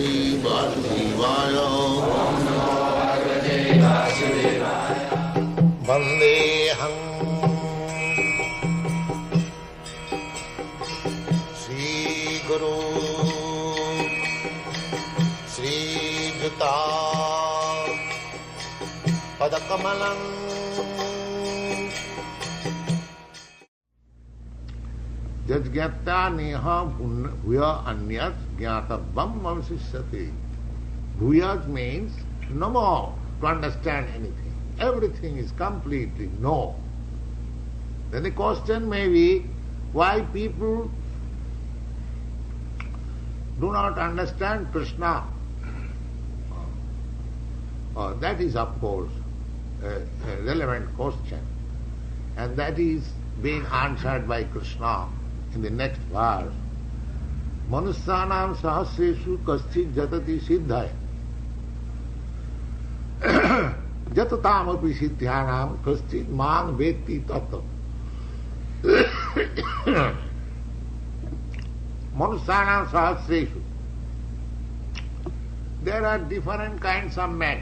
Parvati Vasudevaya. Vandeham Sri Guru Sri Juta Padakamalam. Jajgyata neha bhuya anyat jnatavam avasishyate. Bhuya means no more to understand anything. Everything is completely no. Then the question may be why people do not understand Krishna. That is of course a relevant question, and that is being answered by Krishna in the next verse. Manusyanam sahasreshu kaschit jatati siddhaya jatatam api siddhyanam kaschit mang vetti tattva. Manusyanam sahasreshu. There are different kinds of men.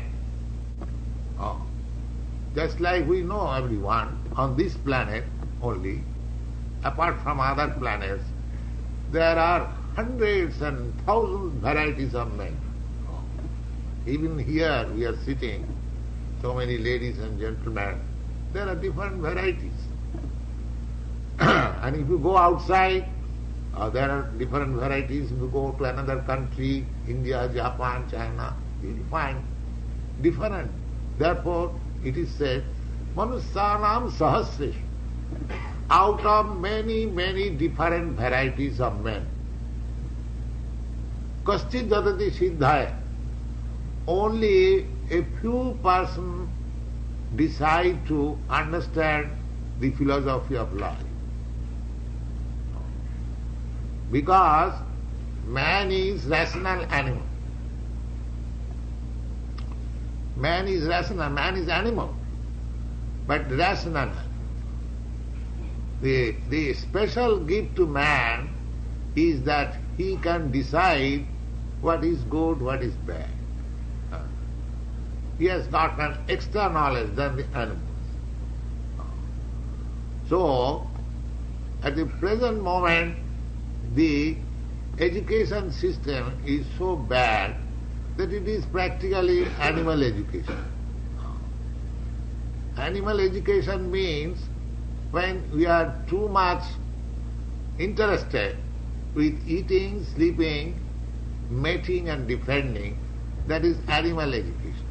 Just like we know everyone on this planet only, apart from other planets, there are hundreds and thousands varieties of men. Even here we are sitting, so many ladies and gentlemen, there are different varieties. And if you go outside, there are different varieties. If you go to another country, India, Japan, China, you will find different. Therefore, it is said, Manusyanam sahasreshu. Out of many, many different varieties of men, kaschit jatati siddhaya. Only a few persons decide to understand the philosophy of life. Because man is rational animal. Man is rational, man is animal, but rational. The special gift to man is that he can decide what is good, what is bad. He has got an extra knowledge than the animals. So, at the present moment, the education system is so bad that it is practically animal education. Animal education means when we are too much interested with eating, sleeping, mating and defending, that is animal education.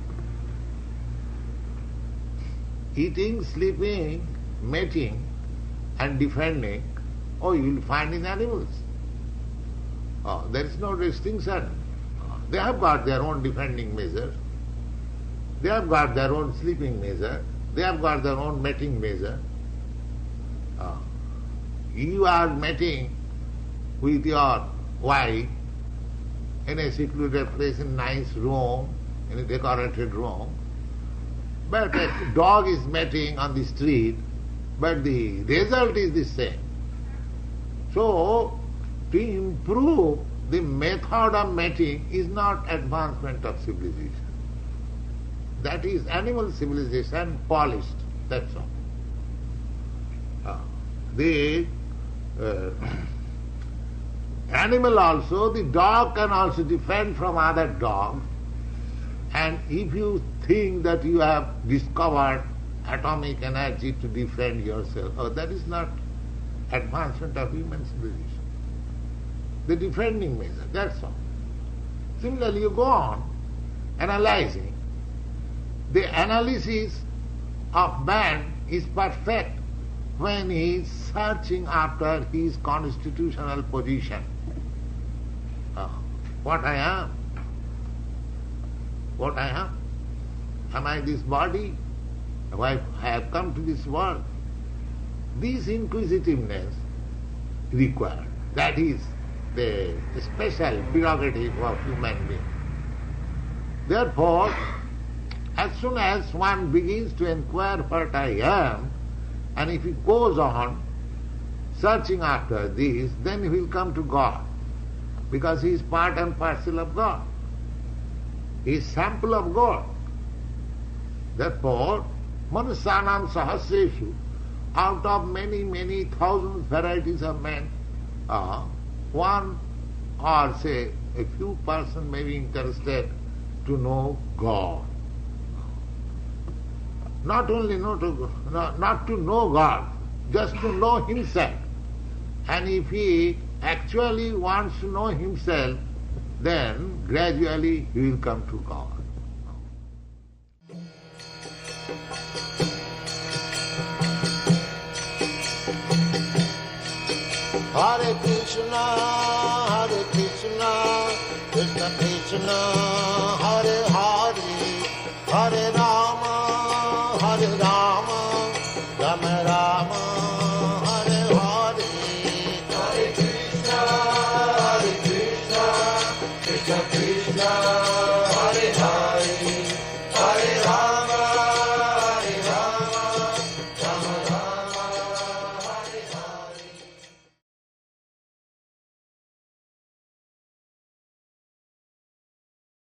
Eating, sleeping, mating and defending, you will find in animals. There is no distinction. They have got their own defending measure. They have got their own sleeping measure. They have got their own mating measure. You are mating with your wife in a secluded place, in a nice room, in a decorated room. But a dog is mating on the street, but the result is the same. So, to improve the method of mating is not advancement of civilization. That is animal civilization polished, that's all. The animal also, the dog can also defend from other dogs, and if you think that you have discovered atomic energy to defend yourself, that is not advancement of human civilization. The defending measure, that's all. Similarly, you go on analyzing. The analysis of man is perfect when he is searching after his constitutional position. What I am? What I am? Am I this body? I have come to this world. This inquisitiveness required. That is the special prerogative of human being. Therefore, as soon as one begins to inquire what I am, and if he goes on searching after this, then he will come to God, because he is part and parcel of God. is sample of God. Therefore, Manusyanam Sahasreshu, out of many, many thousands varieties of men, one or say a few persons may be interested to know God. Not only not to know God, just to know himself. And if he actually wants to know himself, then gradually he will come to God. Hare Krishna, Krishna Krishna,